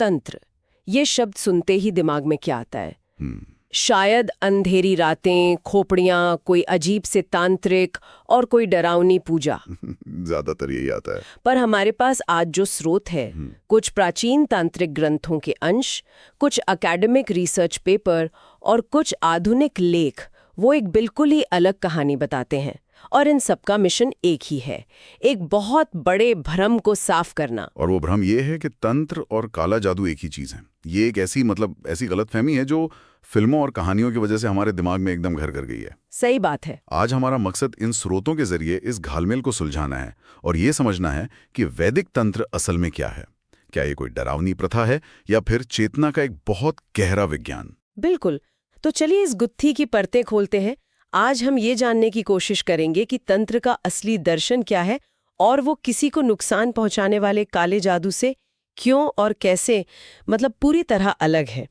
तंत्र, ये शब्द सुनते ही दिमाग में क्या आता है? हम्म, शायद अंधेरी रातें, खोपड़ियां, कोई अजीब से तांत्रिक और कोई डरावनी पूजा। ज्यादातर यही आता है। पर हमारे पास आज जो स्रोत है, कुछ प्राचीन तांत्रिक ग्रंथों के अंश, कुछ एकेडमिक रिसर्च पेपर और कुछ आधुनिक लेख, वो एक बिल्कुल ही अलग कहानी बताते हैं। और इन सबका मिशन एक ही है, एक बहुत बड़े भ्रम को साफ करना। और वो भ्रम ये है कि तंत्र और काला जादू एक ही चीज है। ये एक ऐसी गलतफहमी है जो फिल्मों और कहानियों की वजह से हमारे दिमाग में एकदम घर कर गई है। सही बात है। आज हमारा मकसद इन स्रोतों के जरिए इस घालमेल को सुलझाना है और ये समझना है कि वैदिक तंत्र असल में क्या है। क्या ये कोई डरावनी प्रथा है या फिर चेतना का एक बहुत गहरा विज्ञान? बिल्कुल। तो चलिए इस गुत्थी की परतें खोलते हैं। आज हम ये जानने की कोशिश करेंगे कि तंत्र का असली दर्शन क्या है और वो किसी को नुकसान पहुंचाने वाले काले जादू से क्यों और कैसे, मतलब पूरी तरह अलग है।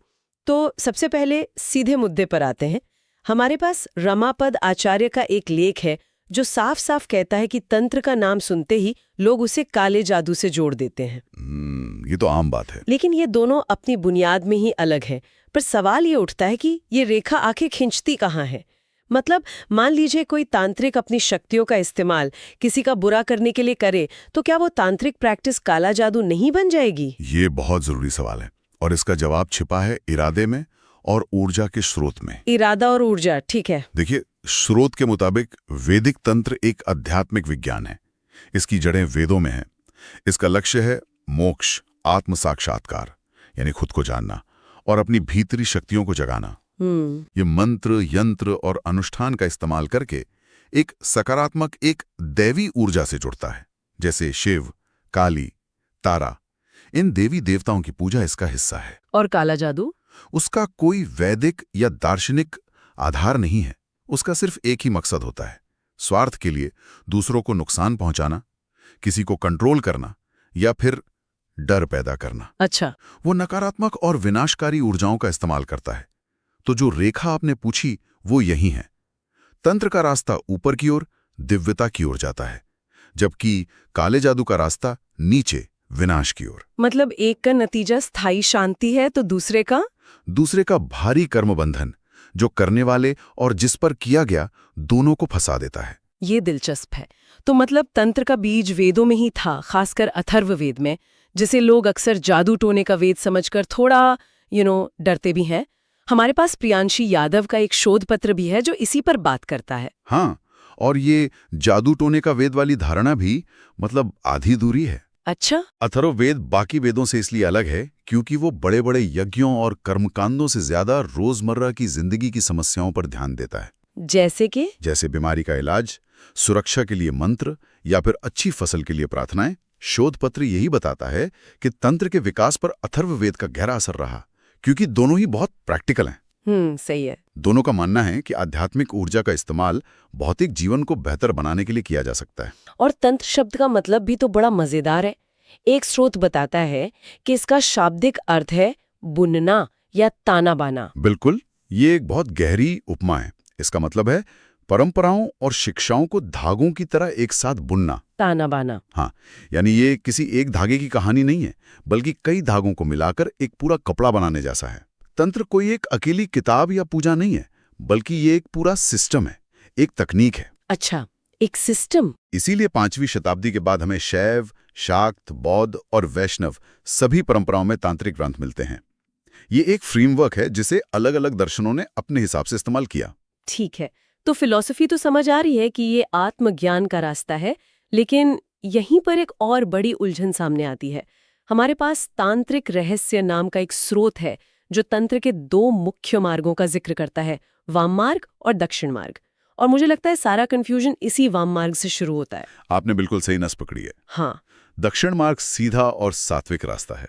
तो सबसे पहले सीधे मुद्दे पर आते हैं। हमारे पास रमापद आचार्य का एक लेख है जो साफ साफ कहता है कि तंत्र का नाम सुनते ही लोग उसे काले जादू से जोड़ देते हैं। ये तो आम बात है। लेकिन ये दोनों अपनी बुनियाद में ही अलग है। पर सवाल ये उठता है कि ये रेखा आखिर खिंचती कहाँ है? मतलब मान लीजिए कोई तांत्रिक अपनी शक्तियों का इस्तेमाल किसी का बुरा करने के लिए करे, तो क्या वो तांत्रिक प्रैक्टिस काला जादू नहीं बन जाएगी? ये बहुत जरूरी सवाल है और इसका जवाब छिपा है इरादे में और ऊर्जा के स्रोत में। इरादा और ऊर्जा, ठीक है। देखिए, स्रोत के मुताबिक वैदिक तंत्र एक आध्यात्मिक विज्ञान है। इसकी जड़ें वेदों में हैं। इसका लक्ष्य है मोक्ष, आत्म साक्षात्कार, यानी खुद को जानना और अपनी भीतरी शक्तियों को जगाना। ये मंत्र, यंत्र और अनुष्ठान का इस्तेमाल करके एक सकारात्मक, एक दैवी ऊर्जा से जुड़ता है, जैसे शिव, काली, तारा। इन देवी देवताओं की पूजा इसका हिस्सा है। और काला जादू? उसका कोई वैदिक या दार्शनिक आधार नहीं है। उसका सिर्फ एक ही मकसद होता है, स्वार्थ के लिए दूसरों को नुकसान पहुंचाना, किसी को कंट्रोल करना या फिर डर पैदा करना। अच्छा। वो नकारात्मक और विनाशकारी ऊर्जाओं का इस्तेमाल करता है। तो जो रेखा आपने पूछी वो यही है। तंत्र का रास्ता ऊपर की ओर, दिव्यता की ओर जाता है, जबकि काले जादू का रास्ता नीचे, विनाश की ओर। मतलब एक का नतीजा स्थायी शांति है तो दूसरे का भारी कर्म बंधन, जो करने वाले और जिस पर किया गया दोनों को फंसा देता है। ये दिलचस्प है। तो मतलब तंत्र का बीज वेदों में ही था, खासकर अथर्ववेद में, जिसे लोग अक्सर जादू टोने का वेद समझकर थोड़ा डरते भी हैं। हमारे पास प्रियांशी यादव का एक शोध पत्र भी है जो इसी पर बात करता है। हाँ, और ये जादू टोने का वेद वाली धारणा भी आधी दूरी है। अच्छा। अथर्ववेद बाकी वेदों से इसलिए अलग है क्योंकि वो बड़े बड़े यज्ञों और कर्मकांडों से ज्यादा रोजमर्रा की जिंदगी की समस्याओं पर ध्यान देता है। जैसे बीमारी का इलाज, सुरक्षा के लिए मंत्र या फिर अच्छी फसल के लिए प्रार्थनाएं। शोध पत्र यही बताता है कि तंत्र के विकास पर अथर्ववेद का गहरा असर रहा, क्योंकि दोनों ही बहुत प्रैक्टिकल हैं। सही है। दोनों का मानना है कि आध्यात्मिक ऊर्जा का इस्तेमाल भौतिक जीवन को बेहतर बनाने के लिए किया जा सकता है। और तंत्र शब्द का मतलब भी तो बड़ा मजेदार है। एक स्रोत बताता है कि इसका शाब्दिक अर्थ है बुनना या ताना बाना। बिल्कुल, ये एक बहुत गहरी उपमा है। इसका मतलब है परंपराओं और शिक्षाओं को धागों की तरह एक साथ बुनना, ताना बाना। हाँ, यानी ये किसी एक धागे की कहानी नहीं है, बल्कि कई धागों को मिलाकर एक पूरा कपड़ा बनाने जैसा है। तंत्र कोई एक अकेली किताब या पूजा नहीं है, बल्कि ये एक पूरा सिस्टम है, एक तकनीक है। अच्छा, एक सिस्टम। इसीलिए 5वीं शताब्दी के बाद हमें शैव, शाक्त, बौद्ध और वैष्णव सभी परंपराओं में तांत्रिक ग्रंथ मिलते हैं। ये एक फ्रेमवर्क है जिसे अलग अलग दर्शनों ने अपने हिसाब से इस्तेमाल किया। ठीक है, तो फिलॉसफी तो समझ आ रही है कि ये आत्मज्ञान का रास्ता है, लेकिन यहीं पर एक और बड़ी उलझन सामने आती है। हमारे पास तांत्रिक रहस्य नाम का एक स्रोत है जो तंत्र के 2 मुख्य मार्गों का जिक्र करता है, वाम मार्ग और दक्षिण मार्ग। और मुझे लगता है सारा कंफ्यूजन इसी वाम मार्ग से शुरू होता है। आपने बिल्कुल सही नस पकड़ी है। हाँ। दक्षिण मार्ग सीधा और सात्विक रास्ता है।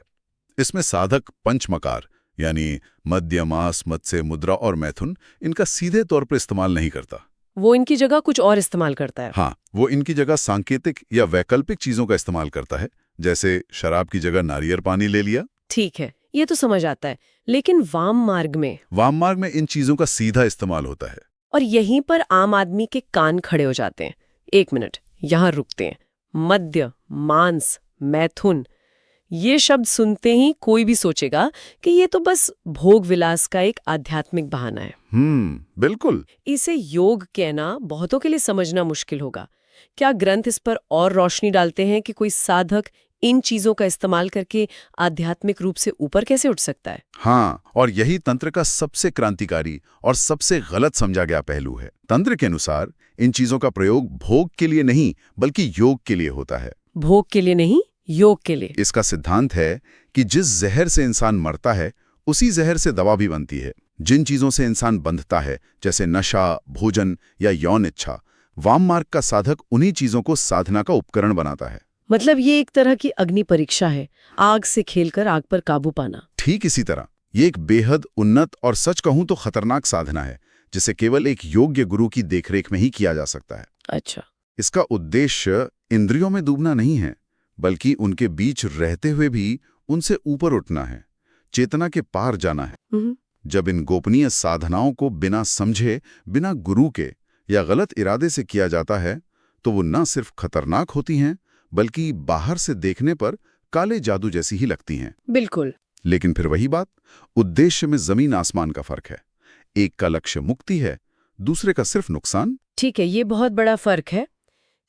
इसमें साधक पंचमकार यानी मध्य, मास, मत्स्य, मुद्रा और मैथुन इनका सीधे तौर पर इस्तेमाल नहीं करता। वो इनकी जगह कुछ और इस्तेमाल करता है। हाँ, वो इनकी जगह सांकेतिक या वैकल्पिक चीजों का इस्तेमाल करता है, जैसे शराब की जगह नारियल पानी ले लिया। ठीक है, ये तो समझ आता है। लेकिन वाम मार्ग में इन चीजों का सीधा इस्तेमाल होता है। और यहीं पर आम आदमी के कान खड़े हो जाते हैं। 1 मिनट, यहां रुकते हैं। मद्य, मांस, मैथुन, ये शब्द सुनते ही कोई भी सोचेगा कि ये तो बस भोग विलास का एक आध्यात्मिक बहाना है। बिल्कुल। इसे योग कहना बहुतों के लिए समझना मुश्किल होगा। क्या ग्रंथ इस पर और रोशनी डालते हैं कि कोई साधक इन चीजों का इस्तेमाल करके आध्यात्मिक रूप से ऊपर कैसे उठ सकता है? हाँ, और यही तंत्र का सबसे क्रांतिकारी और सबसे गलत समझा गया पहलू है। तंत्र के अनुसार इन चीजों का प्रयोग भोग के लिए नहीं बल्कि योग के लिए होता है। भोग के लिए नहीं, योग के लिए। इसका सिद्धांत है कि जिस जहर से इंसान मरता है उसी जहर से दवा भी बनती है। जिन चीजों से इंसान बंधता है जैसे नशा, भोजन या यौन इच्छा, वाम मार्ग का साधक उन्हीं चीजों को साधना का उपकरण बनाता है। मतलब ये एक तरह की अग्नि परीक्षा है, आग से खेलकर आग पर काबू पाना। ठीक इसी तरह ये एक बेहद उन्नत और सच कहूं तो खतरनाक साधना है जिसे केवल एक योग्य गुरु की देखरेख में ही किया जा सकता है। अच्छा। इसका उद्देश्य इंद्रियों में डूबना नहीं है बल्कि उनके बीच रहते हुए भी उनसे ऊपर उठना है, चेतना के पार जाना है। जब इन गोपनीय साधनाओं को बिना समझे, बिना गुरु के या गलत इरादे से किया जाता है तो वो न सिर्फ खतरनाक होती हैं बल्कि बाहर से देखने पर काले जादू जैसी ही लगती हैं। बिल्कुल। लेकिन फिर वही बात, उद्देश्य में जमीन आसमान का फर्क है। एक का लक्ष्य मुक्ति है, दूसरे का सिर्फ नुकसान। ठीक है, ये बहुत बड़ा फर्क है।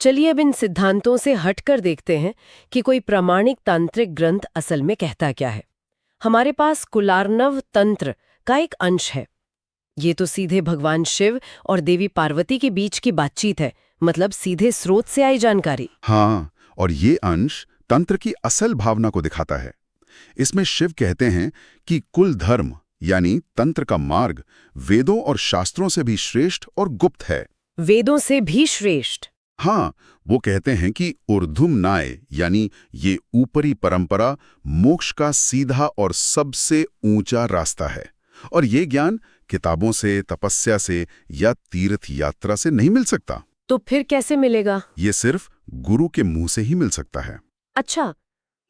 चलिए अब इन सिद्धांतों से हटकर देखते हैं कि कोई प्रामाणिक तांत्रिक ग्रंथ असल में कहता क्या है। हमारे पास कुलार्णव तंत्र का एक अंश है। ये तो सीधे भगवान शिव और देवी पार्वती के बीच की बातचीत है, मतलब सीधे स्रोत से आई जानकारी। हाँ, और ये अंश तंत्र की असल भावना को दिखाता है। इसमें शिव कहते हैं कि कुल धर्म यानी तंत्र का मार्ग वेदों और शास्त्रों से भी श्रेष्ठ और गुप्त है। वेदों से भी श्रेष्ठ? हाँ, वो कहते हैं कि ऊर्ध्वम नाय यानी ये ऊपरी परंपरा मोक्ष का सीधा और सबसे ऊंचा रास्ता है, और ये ज्ञान किताबों से, तपस्या से या तीर्थ यात्रा से नहीं मिल सकता। तो फिर कैसे मिलेगा? ये सिर्फ गुरु के मुंह से ही मिल सकता है। अच्छा,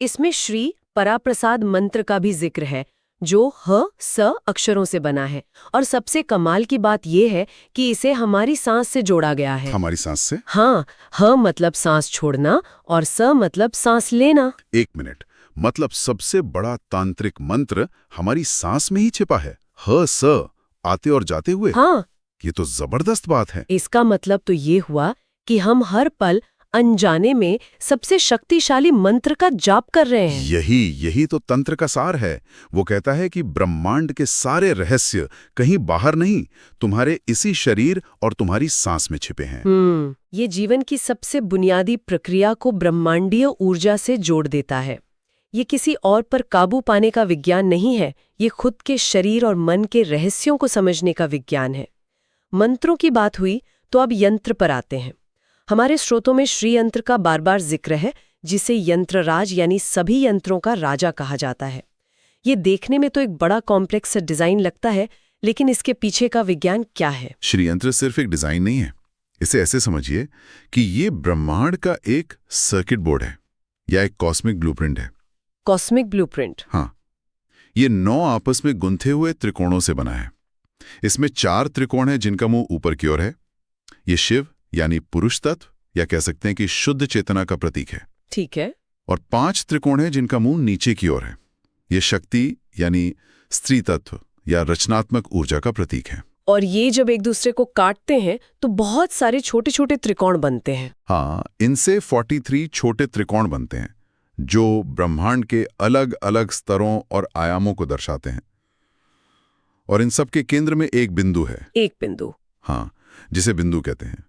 इसमें श्री पराप्रसाद मंत्र का भी जिक्र है जो ह स अक्षरों से बना है, और सबसे कमाल की बात यह है कि इसे हमारी सांस से जोड़ा गया है। हमारी सांस से? हाँ, ह मतलब सांस छोड़ना और स मतलब सांस लेना। एक मिनट, मतलब सबसे बड़ा तांत्रिक मंत्र हमारी सांस में ही छिपा है, ह स आते और जाते हुए। हाँ, ये तो जबरदस्त बात है। इसका मतलब तो ये हुआ कि हम हर पल अनजाने में सबसे शक्तिशाली मंत्र का जाप कर रहे हैं। यही तो तंत्र का सार है। वो कहता है कि ब्रह्मांड के सारे रहस्य कहीं बाहर नहीं, तुम्हारे इसी शरीर और तुम्हारी सांस में छिपे हैं। ये जीवन की सबसे बुनियादी प्रक्रिया को ब्रह्मांडीय ऊर्जा से जोड़ देता है। ये किसी और पर काबू पाने का विज्ञान नहीं है, ये खुद के शरीर और मन के रहस्यों को समझने का विज्ञान है। मंत्रों की बात हुई तो अब यंत्र पर आते हैं। हमारे स्रोतों में श्री यंत्र का बार बार जिक्र है, जिसे यंत्रराज यानी सभी यंत्रों का राजा कहा जाता है। ये देखने में तो एक बड़ा कॉम्प्लेक्स डिजाइन लगता है, लेकिन इसके पीछे का विज्ञान क्या है? श्री यंत्र सिर्फ एक डिजाइन नहीं है। इसे ऐसे समझिए कि ये ब्रह्मांड का एक सर्किट बोर्ड है या एक कॉस्मिक ब्लूप्रिंट है। Cosmic blueprint? हाँ, ये 9 आपस में गुंथे हुए त्रिकोणों से बना है। इसमें 4 त्रिकोण हैं जिनका मुंह ऊपर की ओर है। ये शिव यानी पुरुष तत्व या कह सकते हैं कि शुद्ध चेतना का प्रतीक है। ठीक है। और 5 त्रिकोण हैं जिनका मुंह नीचे की ओर है। ये शक्ति यानी स्त्री तत्व या रचनात्मक ऊर्जा का प्रतीक है। और ये जब एक दूसरे को काटते हैं तो बहुत सारे छोटे छोटे त्रिकोण बनते हैं। हाँ, इनसे 43 छोटे त्रिकोण बनते हैं जो ब्रह्मांड के अलग अलग स्तरों और आयामों को दर्शाते हैं। और इन सब के केंद्र में एक बिंदु है। एक बिंदु? हाँ, जिसे बिंदु कहते हैं।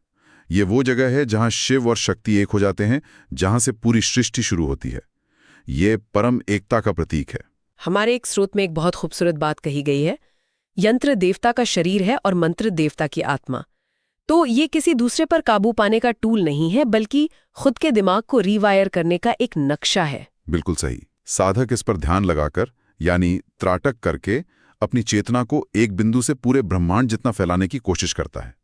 ये वो जगह है जहां शिव और शक्ति एक हो जाते हैं, जहां से पूरी सृष्टि शुरू होती है। ये परम एकता का प्रतीक है। हमारे एक स्रोत में एक बहुत खूबसूरत बात कही गई है, यंत्र देवता का शरीर है और मंत्र देवता की आत्मा। तो ये किसी दूसरे पर काबू पाने का टूल नहीं है, बल्कि खुद के दिमाग को रीवायर करने का एक नक्शा है। बिल्कुल सही। साधक इस पर ध्यान लगाकर यानी त्राटक करके अपनी चेतना को एक बिंदु से पूरे ब्रह्मांड जितना फैलाने की कोशिश करता है।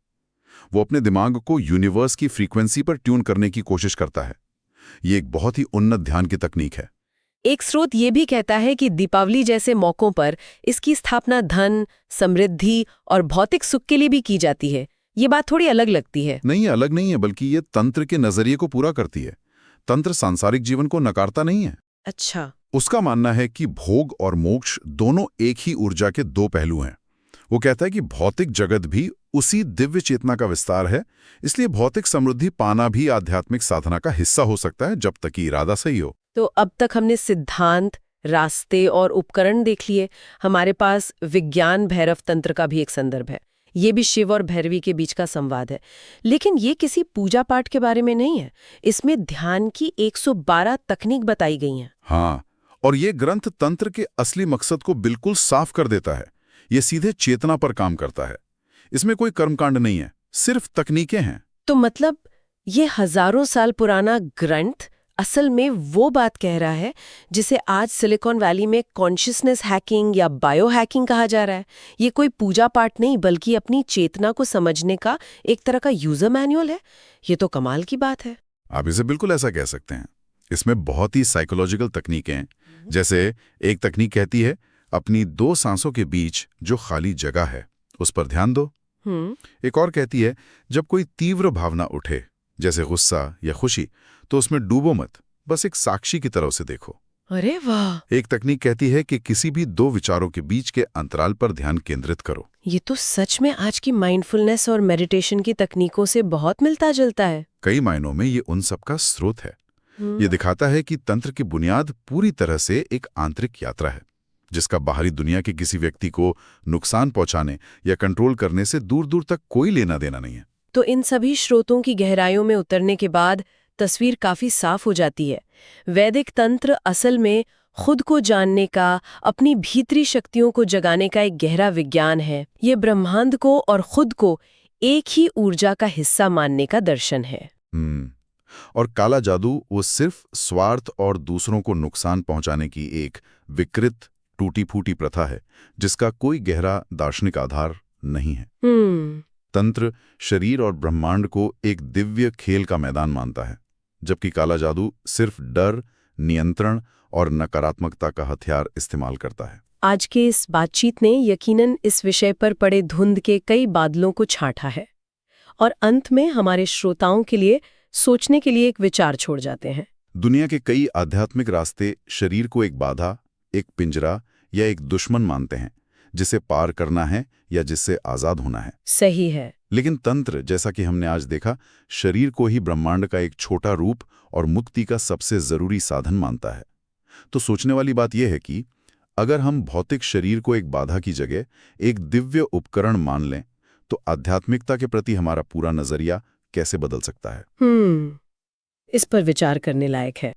वो अपने दिमाग को यूनिवर्स की फ्रीक्वेंसी पर ट्यून करने की कोशिश करता है। ये एक बहुत ही उन्नत ध्यान की तकनीक है। एक स्रोत ये भी कहता है कि दीपावली जैसे मौकों पर इसकी स्थापना धन, समृद्धि और भौतिक सुख के लिए भी की जाती है। ये बात थोड़ी अलग लगती है। नहीं, अलग नहीं है, बल्कि ये तंत्र के नजरिए को पूरा करती है। तंत्र सांसारिक जीवन को नकारता नहीं है। अच्छा। उसका मानना है कि भोग और मोक्ष दोनों एक ही ऊर्जा के दो पहलू हैं। वो कहता है कि भौतिक जगत भी उसी दिव्य चेतना का विस्तार है, इसलिए भौतिक समृद्धि पाना भी आध्यात्मिक साधना का हिस्सा हो सकता है, जब तक कि इरादा सही हो। तो अब तक हमने सिद्धांत, रास्ते और उपकरण देख लिए। हमारे पास विज्ञान भैरव तंत्र का भी एक संदर्भ है। ये भी शिव और भैरवी के बीच का संवाद है। लेकिन ये किसी पूजा पाठ के बारे में नहीं है। इसमें ध्यान की 112 तकनीक बताई गई हैं। हाँ, और ये ग्रंथ तंत्र के असली मकसद को बिल्कुल साफ कर देता है। ये सीधे चेतना पर काम करता है। इसमें कोई कर्मकांड नहीं है, सिर्फ तकनीकें हैं। तो मतलब ये हजारों साल पुराना ग्रंथ असल में वो बात कह रहा है जिसे आज सिलिकॉन वैली में कॉन्शियसनेस हैकिंग या बायो हैकिंग कहा जा रहा है। ये कोई पूजा पाठ नहीं, बल्कि अपनी चेतना को समझने का एक तरह का यूजर मैनुअल है। ये तो कमाल की बात है। आप इसे बिल्कुल ऐसा कह सकते हैं। इसमें बहुत ही साइकोलॉजिकल तकनीकें हैं। जैसे एक तकनीक कहती है, अपनी दो सांसों के बीच जो खाली जगह है उस पर ध्यान दो। एक और कहती है, जब कोई तीव्र भावना उठे, जैसे गुस्सा या खुशी, तो उसमें डूबो मत, बस एक साक्षी की तरह उसे देखो। अरे वाह! एक तकनीक कहती है कि किसी भी दो विचारों के बीच के अंतराल पर ध्यान केंद्रित करो। ये तो सच में आज की माइंडफुलनेस और मेडिटेशन की तकनीकों से बहुत मिलता जुलता है। कई मायनों में ये उन सब का स्रोत है। ये दिखाता है कि तंत्र की बुनियाद पूरी तरह से एक आंतरिक यात्रा है, जिसका बाहरी दुनिया के किसी व्यक्ति को नुकसान पहुंचाने या कंट्रोल करने से दूर दूर तक कोई लेना देना नहीं है। तो इन सभी स्रोतों की गहराइयों में उतरने के बाद तस्वीर काफी साफ हो जाती है। वैदिक तंत्र असल में खुद को जानने का, अपनी भीतरी शक्तियों को जगाने का एक गहरा विज्ञान है। ये ब्रह्मांड को और खुद को एक ही ऊर्जा का हिस्सा मानने का दर्शन है। और काला जादू वो सिर्फ स्वार्थ और दूसरों को नुकसान पहुंचाने की एक विकृत, टूटी फूटी प्रथा है, जिसका कोई गहरा दार्शनिक आधार नहीं है। तंत्र शरीर और ब्रह्मांड को एक दिव्य खेल का मैदान मानता है, जबकि काला जादू सिर्फ डर, नियंत्रण और नकारात्मकता का हथियार इस्तेमाल करता है। आज के इस बातचीत ने यकीनन इस विषय पर पड़े धुंध के कई बादलों को छांटा है और अंत में हमारे श्रोताओं के लिए सोचने के लिए एक विचार छोड़ जाते हैं। दुनिया के कई आध्यात्मिक रास्ते शरीर को एक बाधा, एक पिंजरा या एक दुश्मन मानते हैं, जिसे पार करना है या जिससे आजाद होना है। सही है। लेकिन तंत्र, जैसा कि हमने आज देखा, शरीर को ही ब्रह्मांड का एक छोटा रूप और मुक्ति का सबसे जरूरी साधन मानता है। तो सोचने वाली बात यह है कि अगर हम भौतिक शरीर को एक बाधा की जगह एक दिव्य उपकरण मान लें, तो आध्यात्मिकता के प्रति हमारा पूरा नजरिया कैसे बदल सकता है। इस पर विचार करने लायक है।